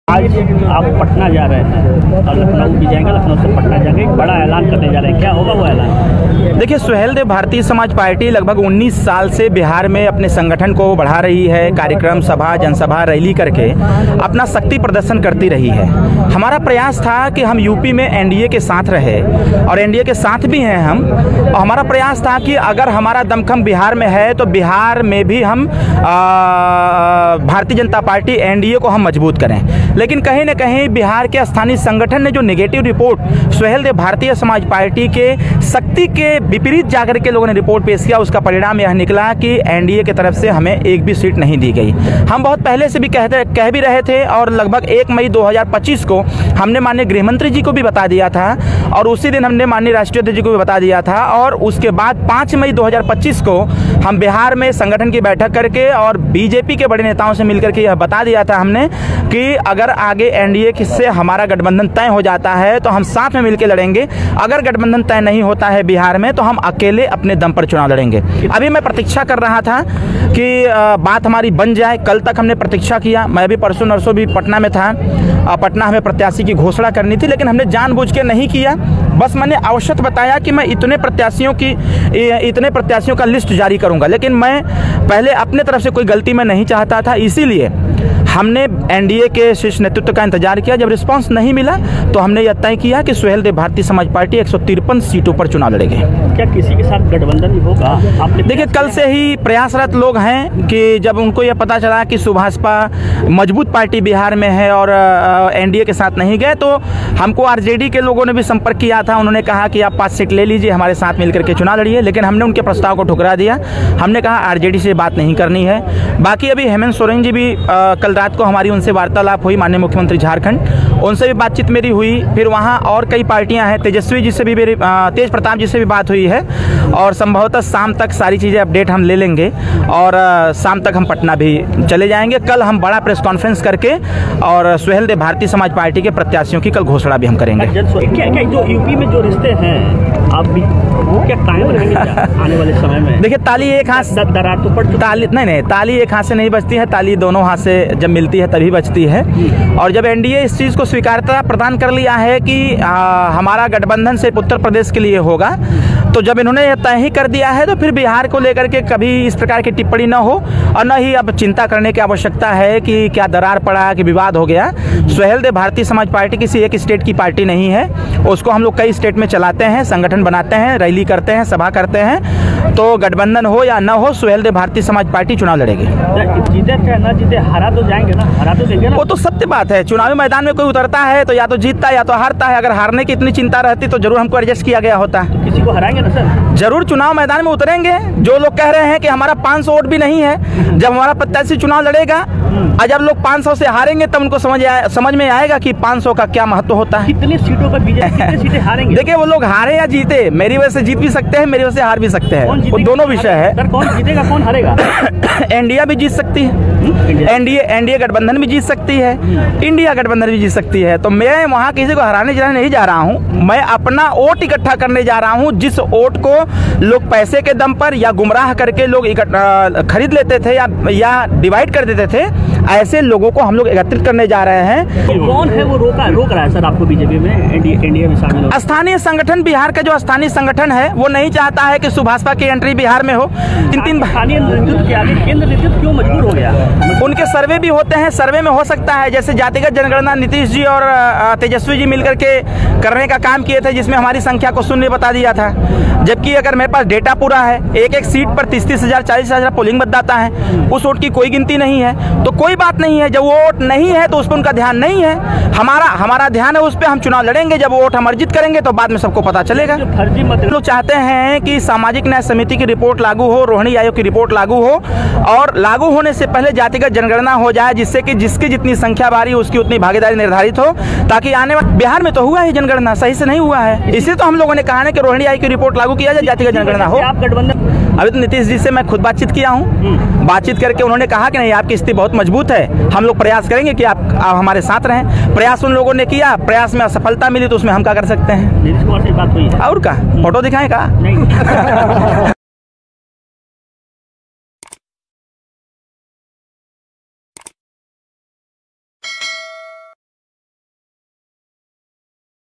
आज आप पटना जा रहे हैं और लखनऊ भी जाएंगे, लखनऊ से पटना जाएंगे, एक बड़ा ऐलान करने जा रहे हैं, क्या होगा वो ऐलान? देखिए, सुहेल देव भारतीय समाज पार्टी लगभग 19 साल से बिहार में अपने संगठन को बढ़ा रही है। कार्यक्रम, सभा, जनसभा, रैली करके अपना शक्ति प्रदर्शन करती रही है। हमारा प्रयास था कि हम यूपी में एनडीए के साथ रहे और एनडीए के साथ भी हैं हम, और हमारा प्रयास था कि अगर हमारा दमखम बिहार में है तो बिहार में भी हम भारतीय जनता पार्टी एनडीए को हम मजबूत करें। लेकिन कहीं न कहीं बिहार के स्थानीय संगठन ने जो negative report Suhel Dev Bharatiya Samaj party के शक्ति के विपरीत जाकर के लोगों ने रिपोर्ट पेश किया, उसका परिणाम यह निकला कि एनडीए की तरफ से हमें एक भी सीट नहीं दी गई। हम बहुत पहले से भी कह भी रहे थे और लगभग 1 मई 2025 को हमने माननीय गृहमंत्री जी को भी बता दिया था और उसी दिन हमने माननीय राष्ट्रीय अध्यक्ष जी को भी बता दिया था। और उसके बाद 5 मई 2025 को हम बिहार में संगठन की बैठक करके और बीजेपी के बड़े नेताओं से मिलकर के यह बता दिया था हमने कि अगर आगे एनडीए से हमारा गठबंधन तय हो जाता है तो हम साथ में मिलकर लड़ेंगे, अगर गठबंधन तय नहीं होता है बिहार में तो हम अकेले अपने दम पर चुनाव लड़ेंगे। अभी मैं प्रतीक्षा कर रहा था कि बात हमारी बन जाए। कल तक हमने प्रतीक्षा किया, मैं भी परसों नरसों भी पटना में था। पटना हमें प्रत्याशी की घोषणा करनी थी, लेकिन हमने जानबूझ के नहीं किया। बस मैंने आवश्यक बताया कि मैं इतने प्रत्याशियों का लिस्ट जारी करूंगा, लेकिन मैं पहले अपने तरफ से कोई गलती मैं नहीं चाहता था। इसीलिए हमने एनडीए के शीर्ष नेतृत्व का इंतजार किया। जब रिस्पांस नहीं मिला तो हमने यह तय किया कि सुहेल देव भारतीय समाज पार्टी 153 सीटों पर चुनाव लड़ेगी। क्या किसी के साथ गठबंधन होगा? आपने देखिए, कल से ही प्रयासरत लोग हैं कि जब उनको यह पता चला कि सुभाषपा मजबूत पार्टी बिहार में है और एनडीए के साथ नहीं गए, तो हमको आरजेडी के लोगों ने भी संपर्क किया था। उन्होंने कहा कि आप 5 सीट ले लीजिए, हमारे साथ मिलकर के चुनाव लड़िए, लेकिन हमने उनके प्रस्ताव को ठुकरा दिया। हमने कहा आरजेडी से बात नहीं करनी है। बाकी अभी हेमंत सोरेन जी भी कल रात को हमारी उनसे वार्तालाप हुई, माननीय मुख्यमंत्री झारखंड, उनसे भी बातचीत मेरी हुई। फिर वहाँ और कई पार्टियां हैं, तेजस्वी जी से भी मेरी, तेज प्रताप जी से भी बात हुई है और संभवतः शाम तक सारी चीज़ें अपडेट हम ले लेंगे और शाम तक हम पटना भी चले जाएंगे। कल हम बड़ा प्रेस कॉन्फ्रेंस करके और सुहेल देव भारतीय समाज पार्टी के प्रत्याशियों की कल घोषणा भी हम करेंगे। क्या जो यूपी में जो रिश्ते हैं आप भी वो क्या कायम रहेंगे आने वाले समय में? देखिए, ताली एक हाथ से दरार तो पड़ ताली एक हाथ से नहीं बजती है, ताली दोनों हाथ से जब मिलती है तभी बचती है। और जब एनडीए इस चीज़ को स्वीकारता प्रदान कर लिया है कि हमारा गठबंधन सिर्फ उत्तर प्रदेश के लिए होगा, तो जब इन्होंने यह तय ही कर दिया है तो फिर बिहार को लेकर के कभी इस प्रकार की टिप्पणी न हो और न ही अब चिंता करने की आवश्यकता है कि क्या दरार पड़ा, कि विवाद हो गया। सुहेल देव भारतीय समाज पार्टी किसी एक स्टेट की पार्टी नहीं है, उसको हम लोग कई स्टेट में चलाते हैं, संगठन बनाते हैं, रैली करते हैं, सभा करते हैं। तो गठबंधन हो या न हो, सुहेल देव भारतीय समाज पार्टी चुनाव लड़ेगी। जीते क्या ना जीते, हरा तो जाएंगे ना, हरा तो देंगे ना। वो तो सत्य बात है। चुनावी मैदान में कोई उतरता है तो या तो जीतता है या तो हारता है। अगर हारने की इतनी चिंता रहती तो जरूर हमको एडजस्ट किया गया होता। तो किसी को हराएंगे ना सर? जरूर चुनाव मैदान में उतरेंगे। जो लोग कह रहे हैं कि हमारा 500 वोट भी नहीं है, जब हमारा प्रत्याशी चुनाव लड़ेगा और जब लोग 500 से हारेंगे तब उनको समझ में आएगा कि 500 का क्या महत्व होता है। कितनी सीटों पर बीजेपी कितनी सीटें हारेंगे? देखिए, वो लोग हारे या जीते, मेरी वजह से जीत भी सकते हैं, मेरी वजह से हार भी सकते हैं, वो दोनों विषय है। सर, कौन जीतेगा कौन हारेगा? एनडीए भी जीत सकती है, एनडीए गठबंधन भी जीत सकती है, इंडिया गठबंधन भी जीत सकती है। तो मैं वहाँ किसी को हराने नहीं जा रहा हूँ, मैं अपना वोट इकट्ठा करने जा रहा हूँ। जिस वोट को लोग पैसे के दम पर या गुमराह करके लोग खरीद लेते थे या डिवाइड कर देते थे, ऐसे लोगों को हम लोग एकत्रित करने जा रहे हैं। तो कौन है वो रोक रहा है सर आपको बीजेपी में, एनडीए में शामिल हो? स्थानीय संगठन, बिहार का जो स्थानीय संगठन है वो नहीं चाहता है कि सुभाषपा की एंट्री बिहार में हो। तीन स्थानीय नेतृत्व के आगे केंद्र नेतृत्व क्यों मजबूर हो गया? उनके सर्वे भी होते हैं, सर्वे में हो सकता है, जैसे जातिगत जनगणना नीतीश जी और तेजस्वी जी मिलकर के करने का काम किए थे, जिसमें हमारी संख्या को शून्य बता दिया था। जबकि अगर मेरे पास डेटा पूरा है, एक सीट पर 30-30 हजार 40 हजार पोलिंग मतदाता है, उस वोट की कोई गिनती नहीं है, तो कोई बात नहीं है। जब वो वोट नहीं है तो उस पर उनका ध्यान नहीं है, हमारा ध्यान है उस पर। हम चुनाव लड़ेंगे, जब वोट हम अर्जित करेंगे तो बाद में सबको पता चलेगा। फर्जी मत लोग चाहते हैं कि सामाजिक न्याय समिति की रिपोर्ट लागू हो, रोहिणी आयोग की रिपोर्ट लागू हो और लागू होने से पहले जातिगत जनगणना हो जाए, जिससे कि जिसकी जितनी संख्या बारी उसकी उतनी भागीदारी निर्धारित हो, ताकि आने वाले बिहार में तो हुआ है जनगणना, सही से नहीं हुआ है। इसलिए तो हम लोगों ने कहा है कि रोहिणी आयोग की रिपोर्ट लागू किया जाए, जातिगत जनगणना हो। आप गठबंधन अभी तो नीतीश जी से मैं खुद बातचीत किया हूँ, बातचीत करके उन्होंने कहा कि नहीं, आपकी स्थिति बहुत मजबूत है, हम लोग प्रयास करेंगे कि आप हमारे साथ रहें। प्रयास उन लोगों ने किया, प्रयास में असफलता मिली तो उसमें हम क्या कर सकते हैं? नीतीश कुमार से बात हुई है और क्या फोटो दिखाएं का? नहीं।